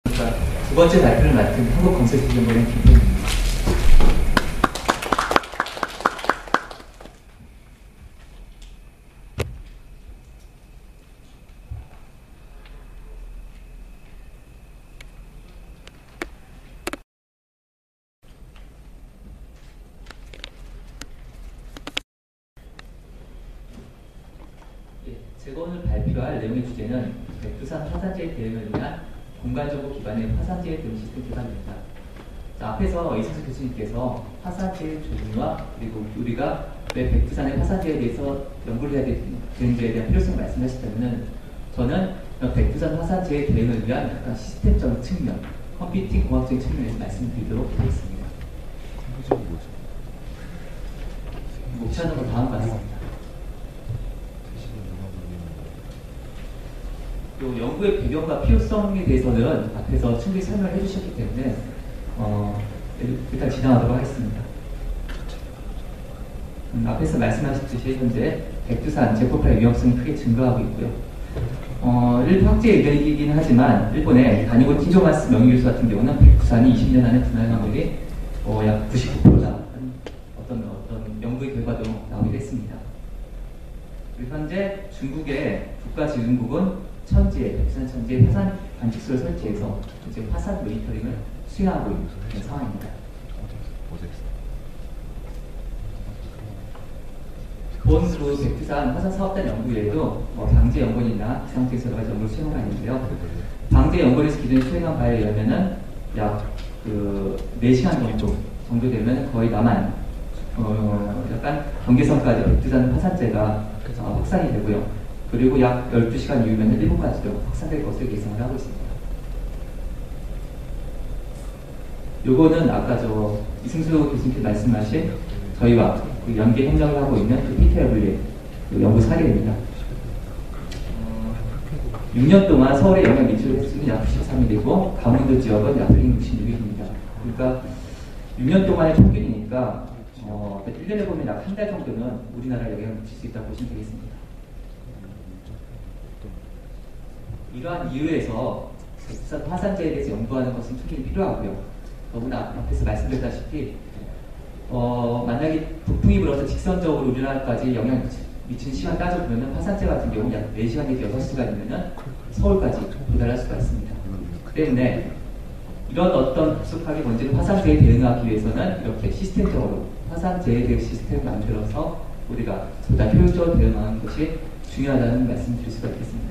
두 번째 발표를 맡은 한국건설기준본의 김동입니다. 제가 오늘 발표할 내용의 주제는 백두산 화산재 대응을 위한 공간정보 기반의 화산재 대응 시스템 개발입니다. 자, 앞에서 이승수 교수님께서 화산재 조짐과 그리고 우리가 왜 백두산의 화산재에 대해서 연구를 해야 되는지에 대한 필요성을 말씀하셨다면 저는 백두산 화산재 대응을 위한 약간 시스템적인 측면, 컴퓨팅 공학적인 측면에서 말씀드리도록 하겠습니다. 목차는 다음 같습니다. 연구의 배경과 필요성에 대해서는 앞에서 충분히 설명을 해주셨기 때문에 일단 진행하도록 하겠습니다. 앞에서 말씀하셨듯이 현재 백두산 재폭발 위험성이 크게 증가하고 있고요. 일부 학제의 의견이긴 하지만 일본의 다니고 티조마스 명예교수 같은 경우는 백두산이 20년 안에 분할 확률이 약 99%다. 어떤 연구의 결과도 나오기도 했습니다. 그리고 현재 중국의 국가지능국은 백두산 천지에 화산 관측소를 설치해서 이제 화산 모니터링을 수행하고 있는 상황입니다. 본부 백두산 화산 사업단 연구 외에도 방제 연구원이나 기상청에서 여러 가지 연구를 수행하고 있는데요. 방제 연구원에서 기존에 수행한 바에 의하면 약 4시간 정도 되면 거의 남한 약간 경계선까지 백두산 화산재가 확산이 되고요. 그리고 약 12시간 이후면 일본까지도 확산될 것을 예상을 하고 있습니다. 요거는 아까 이승수 교수님께 말씀하신 저희와 연계 협력을 하고 있는 PTR의 연구 사례입니다. 6년 동안 서울의 영향 미출 횟수는 약 93일이고 강원도 지역은 약 166일입니다. 그러니까 6년 동안의 평균이니까 1년에 보면 약 한 달 정도는 우리나라에 영향을 미칠 수 있다고 보시면 되겠습니다. 이러한 이유에서 백두산 화산재에 대해서 연구하는 것은 충분히 필요하고요. 더구나 앞에서 말씀드렸다시피 만약에 북풍이 불어서 직선적으로 우리나라까지 영향을 미치는 시간 따져보면 화산재 같은 경우 약 4시간 내지 6시간이면 서울까지 도달할 수가 있습니다. 때문에 이런 어떤 급속하게 번지는 화산재에 대응하기 위해서는 이렇게 시스템적으로 화산재에 대응 시스템을 만들어서 우리가 보다 효율적으로 대응하는 것이 중요하다는 말씀을 드릴 수가 있겠습니다.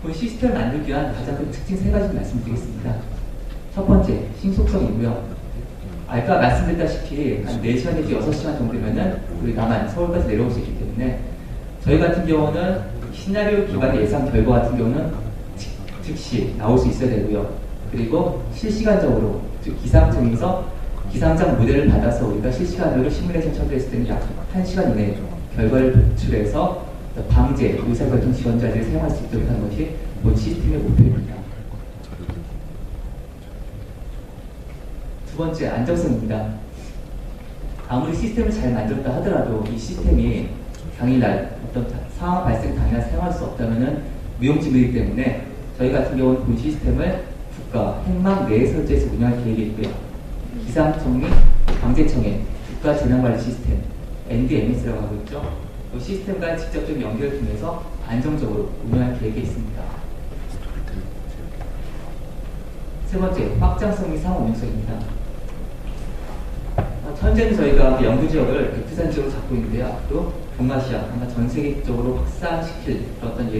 그 시스템을 만들기 위한 가장 큰 특징 3가지 말씀드리겠습니다. 첫 번째, 신속성이고요. 아까 말씀드렸다시피 한 4시간 내지 6시간 정도면은 우리 남한 서울까지 내려올 수 있기 때문에 저희 같은 경우는 시나리오 기반의 예상 결과 같은 경우는 즉시 나올 수 있어야 되고요. 그리고 실시간적으로 즉 기상청에서 기상장 모델을 받아서 우리가 실시간으로 시뮬레이션 처리했을 때는 약 1시간 이내에 결과를 도출해서 방제, 의사결정 지원자들이 사용할 수 있도록 하는 것이 본 시스템의 목표입니다. 두 번째, 안정성입니다. 아무리 시스템을 잘 만들었다 하더라도 이 시스템이 당일날 어떤 상황 발생 당일날 사용할 수 없다면 무용지물이기 때문에 저희 같은 경우는 본 시스템을 국가 행망 내에 설치해서 운영할 계획이 있고요. 기상청 및 방재청의 국가재난관리 시스템 NDMS라고 하고 있죠. 그 시스템과 직접적인 연결을 통해서 안정적으로 운영할 계획이 있습니다. 세 번째, 확장성 및 상호 운영성입니다. 현재는 저희가 연구지역을 백두산 지역으로 잡고 있는데요. 앞으로 동아시아, 아마 전 세계적으로 확산시킬 어떤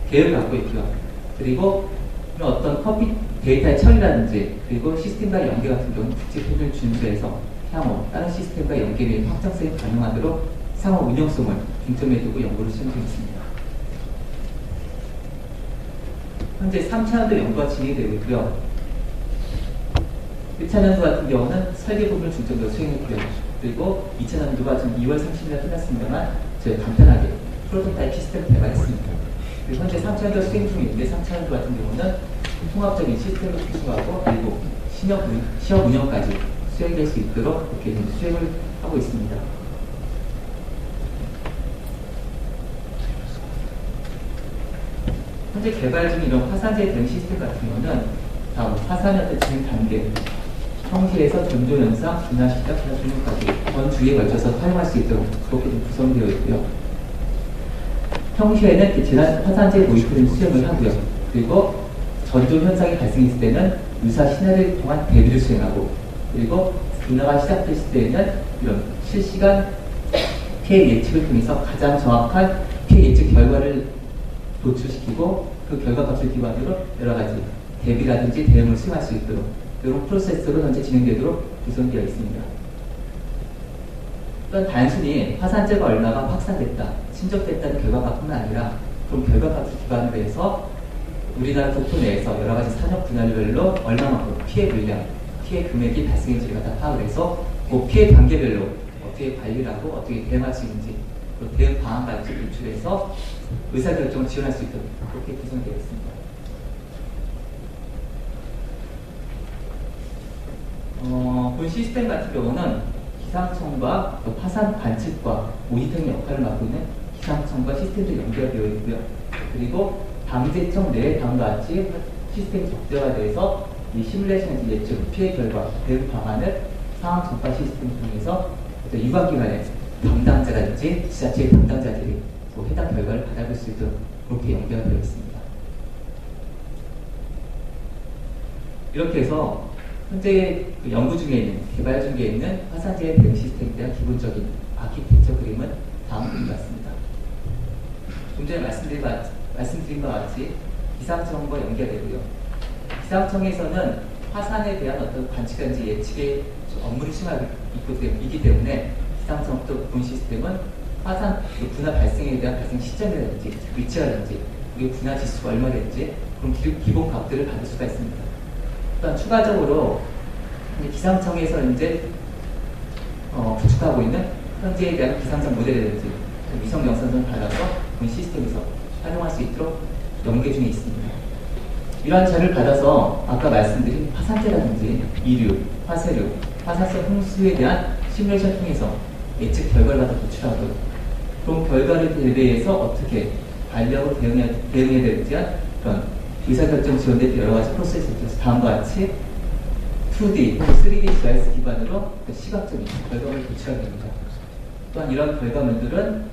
계획을 갖고 있고요. 그리고 어떤 데이터의 처리라든지 그리고 시스템과 연계 같은 경우는 국제표준을 준수해서 향후 다른 시스템과 연계 및 확장성이 가능하도록 상호 운영성을 중점에 두고 연구를 수행 중입니다. 현재 3차원도 연구가 진행되고 있고요. 1차년도 같은 경우는 설계 부분을 중점으로 수행했고요. 그리고 2차년도가 지금 2월 30일 끝났습니다만 저희 간편하게 프로토타입 시스템을 개발했습니다. 그리고 현재 3차년도 수행 중인데 3차년도 같은 경우는 통합적인 시스템을 구성하고 그리고 시험 운영까지 수행될 수 있도록 이렇게 수행을 하고 있습니다. 현재 개발 중인 이런 화산재 대응 시스템 같은 경우는 다음 화산의 어떤 진행 단계, 평시에서 전조 현상, 분화 시작, 분화 종료까지 전 주기에 걸쳐서 사용할 수 있도록 그렇게 좀 구성되어 있고요. 평시에는 재난 화산재 도입을 수행을 하고요. 그리고 전조 현상이 발생했을 때는 유사 시나리오를 통한 대비를 수행하고, 그리고 분화가 시작됐을 때에는 이런 실시간 피해 예측을 통해서 가장 정확한 피해 예측 결과를 도출시키고 그 결과값을 기반으로 여러 가지 대비라든지 대응을 수행할 수 있도록 이런 프로세스로 현재 진행되도록 구성되어 있습니다. 또한 단순히 화산재가 얼마가 확산됐다, 친적됐다는 결과값뿐만 아니라 그런 결과값을 기반으로 해서 우리나라 국토 내에서 여러 가지 산업 분야별로 얼마만큼 피해 물량, 피해 금액이 발생했는지를 다 파악을 해서 그 피해 단계별로 어떻게 관리를 하고 어떻게 대응할 수 있는지, 그 대응 방안까지 도출해서 의사결정을 지원할 수 있도록 그렇게 구성되어 있습니다. 본 시스템 같은 경우는 기상청과 화산 관측과 모니터링 역할을 맡고 있는 기상청과 시스템도 연결되어 있고요. 그리고 방재청 내에 다음과 같이 시스템이 적재화돼서 이 시뮬레이션 예측, 피해 결과, 대응 방안을 상황 전파 시스템을 통해서 유관기관의 담당자라든지 지자체의 담당자들이 해당 결과를 받아볼 수 있도록 그렇게 연결되어 있습니다. 이렇게 해서 현재 그 연구 중에 있는, 개발 중에 있는 화산재해 대응 시스템에 대한 기본적인 아키텍처 그림은 다음 그림 같습니다. 좀 전에 말씀드린 바와 같이 기상청과 연결되고요. 기상청에서는 화산에 대한 어떤 관측이라든지 예측의 업무를 수행하고 있기 때문에 기상청부터 본 시스템은 화산 분화 발생에 대한 발생 시점이라든지 위치라든지 우리 분화 지수가 얼마든지 그런 기본 값들을 받을 수가 있습니다. 또한 추가적으로 기상청에서 이제 구축하고 있는 현재에 대한 기상청 모델이라든지 위성 영상을 받아서 본 시스템에서 활용할 수 있도록 연계 중에 있습니다. 이러한 자료를 받아서 아까 말씀드린 화산재라든지 이류, 화쇄류, 화산성 홍수에 대한 시뮬레이션 통해서 예측 결과를 갖다 도출하고 그런 결과를 대비해서 어떻게 관리하고 대응해야 되는지한 그런 의사결정 지원된 여러 가지 프로세스를 통해서 다음과 같이 2D 혹은 3D GIS 기반으로 시각적인 결과물을 도출하게 됩니다. 또한 이런 결과물들은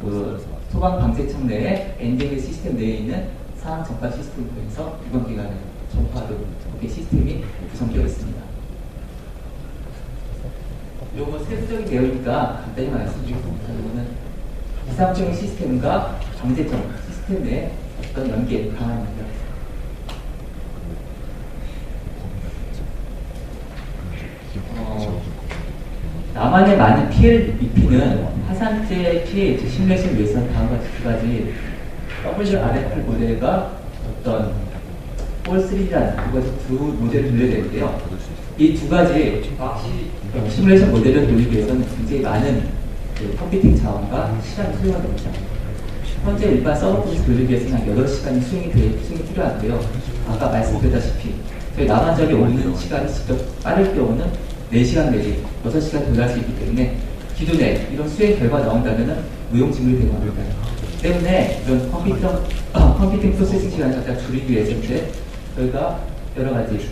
그 소방방재청 내에 NDL 시스템 내에 있는 상황 전파 시스템을 통해서 유관기관의 전파로 이렇게 시스템이 구성되어 있습니다. 요거 세부적인 내용이니까 간단히 말씀드리겠습니다. 이거는 기상청 시스템과 방재청 시스템 내에 어떤 연계 방안입니다. 나만의 많은 피해를 입히는 화산재 피해 시뮬레이션을 위해서는 다음과 같이 두 가지 WRF 모델과 어떤 폴3라는 두 모델을 돌려야 되는데요. 이 두 가지 시뮬레이션 모델을 돌리기 위해서는 굉장히 많은 컴퓨팅 자원과 시간이 소요가 됩니다. 현재 일반 서버에서 돌리기 위해서는 한 8시간이 수행이 필요한데요. 아까 말씀드렸다시피 저희 남한적이 오는 시간이 직접 빠를 경우는 4시간 내지 6시간 돌아갈 수 있기 때문에 기존에 이런 수행 결과가 나온다면 무용지물이 되고 합니다. 때문에 이런 컴퓨팅 프로세싱 시간을 갖다 줄이기 위해서 이제 저희가 여러 가지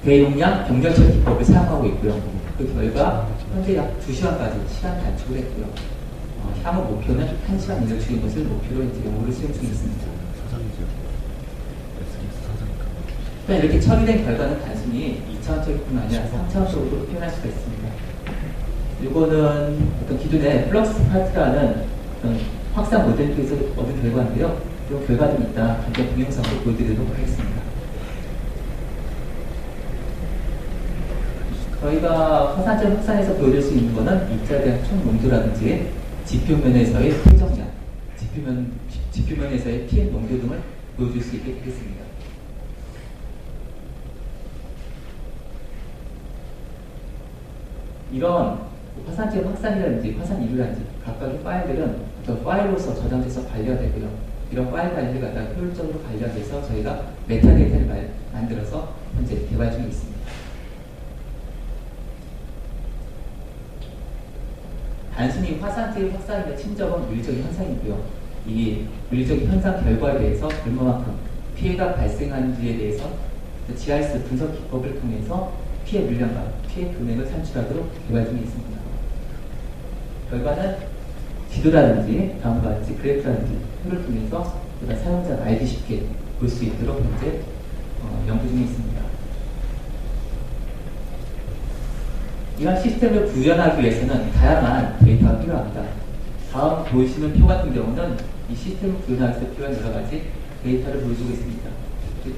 대용량 병렬처리 기법을 사용하고 있고요. 그 결과 현재 약 2시간까지 시간 단축을 했고요. 향후 목표는 1시간 이내로 줄인 것을 목표로 이제 연구를 수행 중에 있습니다. 이렇게 처리된 결과는 단순히 2차원적뿐만 아니라 3차원적으로 표현할 수가 있습니다. 이거는 어떤 기존의 플럭스 파트라는 확산 모델 통해서 얻은 결과인데요. 이 결과들이 이따 간단 동영상으로 보여드리도록 하겠습니다. 저희가 화산재 확산에서 보여줄 수 있는 것은 2차에 대한 총 농도라든지 지표면에서의 퇴적량, 지표면에서의 PM 농도 등을 보여줄 수 있게 되겠습니다. 이런 화산재 확산이라든지 화산 이류라든지 각각의 파일들은 어떤 파일로서 저장돼서 관리가 되고요. 이런 파일 관리가 다 효율적으로 관리가 돼서 저희가 메타데이터를 만들어서 현재 개발 중에 있습니다. 단순히 화산재의 확산이나 침적은 물리적인 현상이고요. 이 물리적 현상 결과에 대해서 얼마만큼 피해가 발생하는지에 대해서 GIS 분석 기법을 통해서 피해 물량과 피해 금액을 산출하도록 개발 중에 있습니다. 결과는 지도라든지 다음과 같이 그래프라든지 표를 통해서 보다 사용자가 알기 쉽게 볼 수 있도록 현재 연구 중에 있습니다. 이런 시스템을 구현하기 위해서는 다양한 데이터가 필요합니다. 다음 보이시는 표 같은 경우는 이 시스템을 구현하기 위해서 필요한 여러 가지 데이터를 보여주고 있습니다.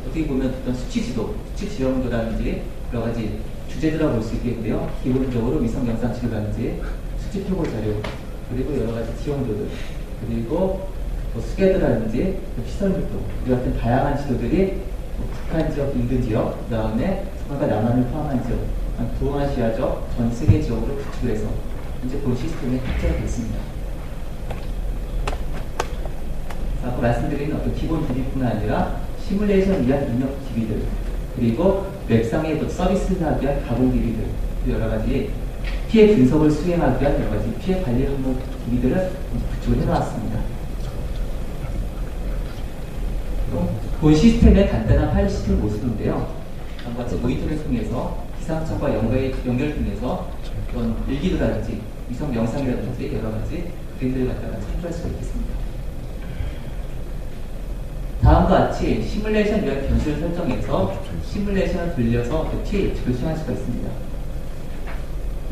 어떻게 보면 어떤 수치지도, 수치 지형도라든지 여러 가지 주제들을 볼 수 있겠고요. 기본적으로 위성 영상 지도라든지 수치 표고 자료, 그리고 여러 가지 지형도들, 그리고 수계도라든지 시설 밀도, 이 같은 다양한 지도들이 북한 지역, 인근 지역, 그 다음에 서울과 남한을 포함한 지역, 동아시아적 전 세계 지역으로 구축을 해서 이제 본 시스템에 탑재가 됐습니다. 아까 말씀드린 어떤 기본 DB뿐만 아니라 시뮬레이션 위한 입력 DB들, 그리고 웹상의 서비스를 하기 위한 가공 DB들, 여러 가지 피해 분석을 수행하기 위한 여러 가지 피해 관리 항목 DB들을 구축을 해놓았습니다. 본 시스템의 간단한 파일 시스템 모습인데요. 다음과 같이 모니터를 통해서 기상청과 연결을 통해서 그런 일기도라든지 위성 영상이라든지 여러 가지 그림들을 갖다가 참조할 수가 있겠습니다. 다음과 같이 시뮬레이션 위한 변수를 설정해서 시뮬레이션을 돌려서 그 피해 예측을 수행할 수가 있습니다.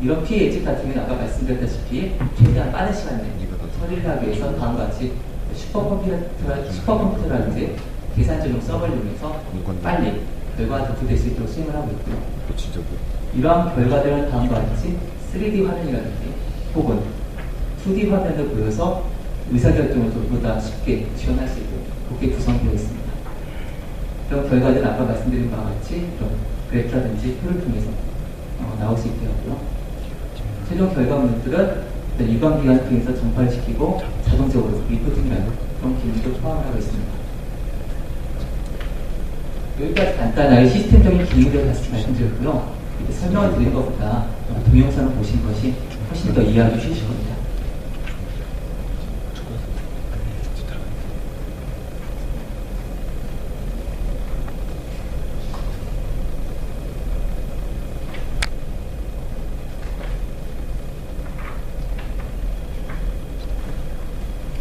이런 피해 예측 같은 경우는 아까 말씀드렸다시피 최대한 빠른 시간 내에 처리를 하기 위해서 다음과 같이 슈퍼컴퓨터라든지 계산 전용 서버를 이용해서 빨리 결과가 도출될 수 있도록 수행을 하고 있고요. 이러한 결과들은 다음과 같이 3D 화면이라든지 혹은 2D 화면을 보여서 의사결정을 보다 쉽게 지원할 수 있도록 그렇게 구성되어 있습니다. 이런 결과들은 아까 말씀드린 바와 같이 이런 그래프라든지 표를 통해서 나올 수 있게 하고요. 최종 결과물들은 유관기관을 통해서 전파를 시키고 자동적으로 리포팅이라는 그런 기능도 포함을 하고 있습니다. 여기까지 간단하게 시스템적인 기능에 대해서 말씀드렸고요. 이렇게 설명을 드린 것보다 동영상을 보신 것이 훨씬 더 이해하기 쉬우실 겁니다.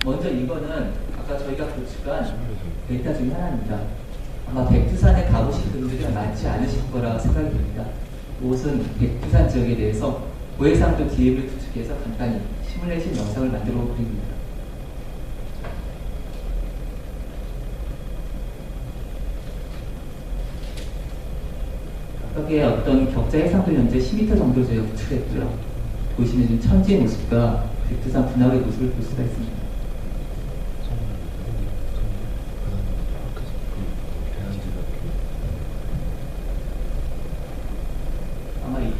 먼저 이거는 아까 저희가 구축한 데이터 중에 하나입니다. 아마 백두산에 가보신 분들이 많지 않으실 거라 생각이 듭니다. 이것은 백두산 지역에 대해서 고해상도 DM을 구축해서 간단히 시뮬레이션 영상을 만들어 드립니다. 여기에 어떤 격자 해상도 현재 10m 정도 저희가 구축했고요. 보시면 지금 천지의 모습과 백두산 분화의 모습을 볼 수가 있습니다.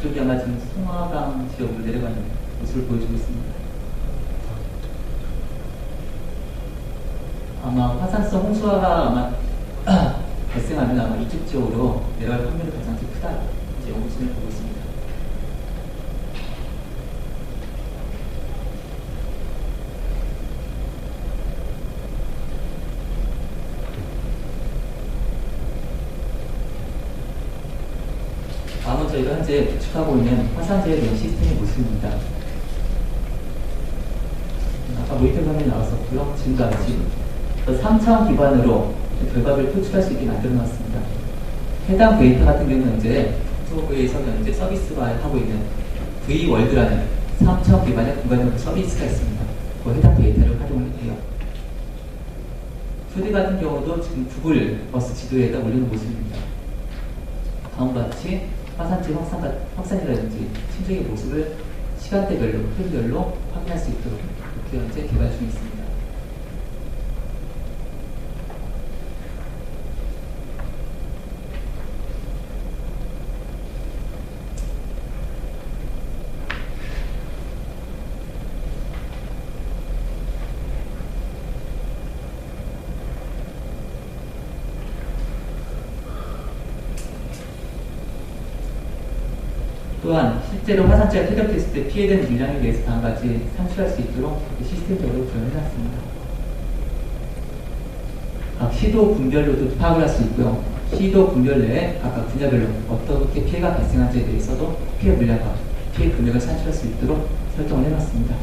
이쪽이 아마 지금 송화강 지역으로 내려가는 모습을 보여주고 있습니다. 아마 화산성 홍수화가 아마 발생하면 아마 이쪽 지역으로 내려갈 확률이 가장 크다. 이제 연구진을 보고 있습니다. 다음은 저희가 현재 구축하고 있는 화산재해 대응 시스템의 모습입니다. 아까 모니터 화면에 나왔었고요. 지금과 같이 3차원 기반으로 결과를 표출할 수 있게 만들어 놨습니다. 해당 데이터 같은 경우는 현재 국토부에서 현재 서비스화하고 있는 V월드라는 3차원 기반의 공간형 서비스가 있습니다. 그 해당 데이터를 활용을 해요. 2D 같은 경우도 지금 구글 버스 지도에다 올리는 모습입니다. 다음과 같이 화산재 확산이라든지 침수의 모습을 시간대별로, 프레임별로 확인할 수 있도록 이렇게 현재 개발 중에 있습니다. 또한 실제로 화산재가 퇴적됐을 때 피해된 물량에 대해서 다음과 같이 산출할 수 있도록 시스템적으로 구현해놨습니다. 각 시도 분별로도 파악을 할 수 있고요. 시도 분별 내에 각각 분야별로 어떻게 피해가 발생한지에 대해서도 피해 물량과 피해 금액을 산출할 수 있도록 설정을 해놨습니다.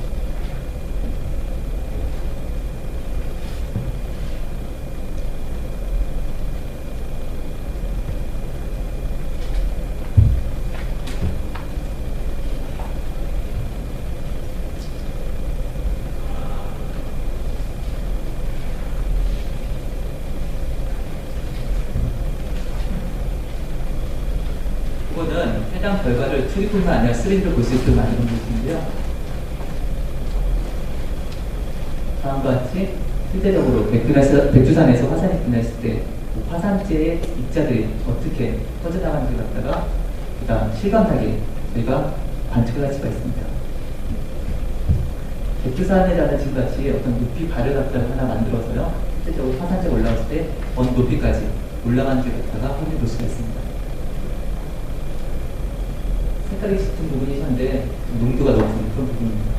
이거는 해당 결과를 2D뿐만 아니라 3D로 볼 수 있도록 만든 것인데요. 다음과 같이 실제적으로 백두산에서 화산이 빛났을 때 화산재의 입자들이 어떻게 퍼져나가는지 갖다가 그다음 실감나게 저희가 관측을 할 수가 있습니다. 백두산이라는 지금같이 어떤 높이 발을 갖다가 하나 만들어서요. 실제적으로 화산재가 올라왔을 때 어느 높이까지 올라가는지 갖다가 확인해 볼 수가 있습니다. 색깔이 짙은 부분이 현재 농도가 높은 그런 부분입니다.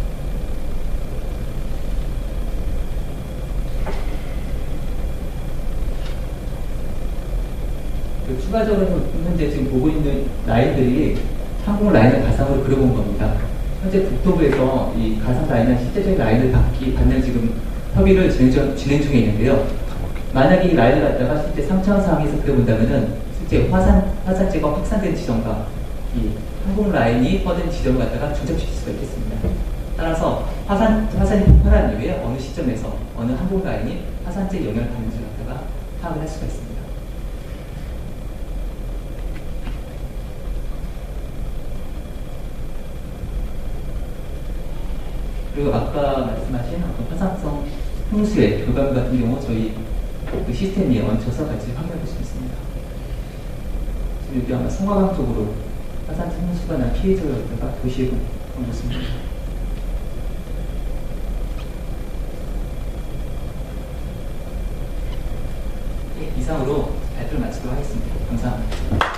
추가적으로 현재 지금 보고 있는 라인들이 항공 라인을 가상으로 그려본 겁니다. 현재 국토부에서 이 가상 라인은 실제적인 라인을 받는 지금 협의를 진행 중에 있는데요. 만약에 이 라인을 갖다가 실제 3차원 상황에서 그려본다면은 실제 화산재가 확산된 지점과 이 항공 라인이 뻗은 지점을 갖다가 중첩시킬 수가 있겠습니다. 따라서 화산이 폭발한 이후에 어느 시점에서 어느 항공 라인이 화산재에 영향을 받는지를 갖다가 파악을 할 수가 있습니다. 그리고 아까 말씀하신 화산성 홍수의 교감 같은 경우 저희 그 시스템 위에 얹혀서 같이 확인해 볼 수 있습니다. 지금 여기 아마 성화강 쪽으로 화산성 홍수가 난 피해자였다가 도시에 본 모습입니다. 네, 이상으로 발표를 마치도록 하겠습니다. 감사합니다.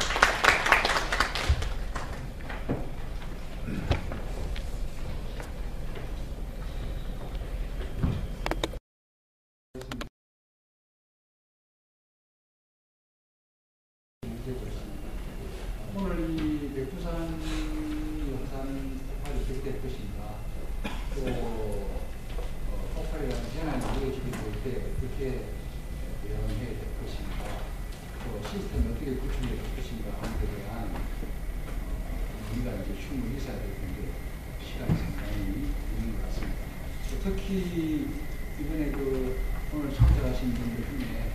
오늘 이 백두산 용산 폭발이 어떻게 될 것인가, 또 폭발이 현안이 이루어지게 될 때 어떻게 대응해야 될 것인가, 또 시스템이 어떻게 구축이 될 것인가 하는 데 대한 논의가 이제 충분히 있어야 될 텐데 시간이 상당히 있는 것 같습니다. 특히 이번에 오늘 참석하신 분들 중에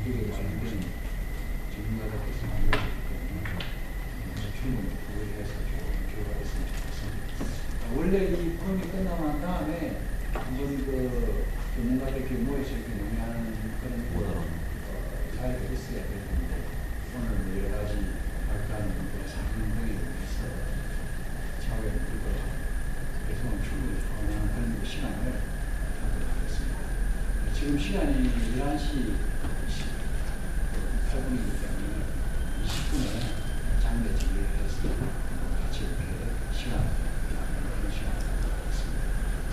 이게 관련된 전문가들께서 만들어주셨기 때문에 충분히 그걸 해서 좋은 결과가 있으면 좋겠습니다. 원래 이 포럼이 끝나고 난 다음에 한번 전문가들끼리 모여서 이렇게 논의하는 그런 사회가 있어야 될 텐데 오늘 여러 가지 발표하는 분들의 상등등에 대해서 차후에 그래서 충분히讨论하는 그런 시간을 갖도록 하겠습니다. 지금 시간이 11시 8분이기 때문에 20분에 장례 준비를 해서 같이 이렇게 시간, 그런 시간을 갖도록 하겠습니다.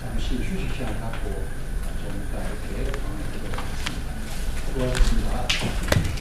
잠시 휴식 시간 갖고 좀 이따 이렇게 방문하도록 하겠습니다. 수고하셨습니다.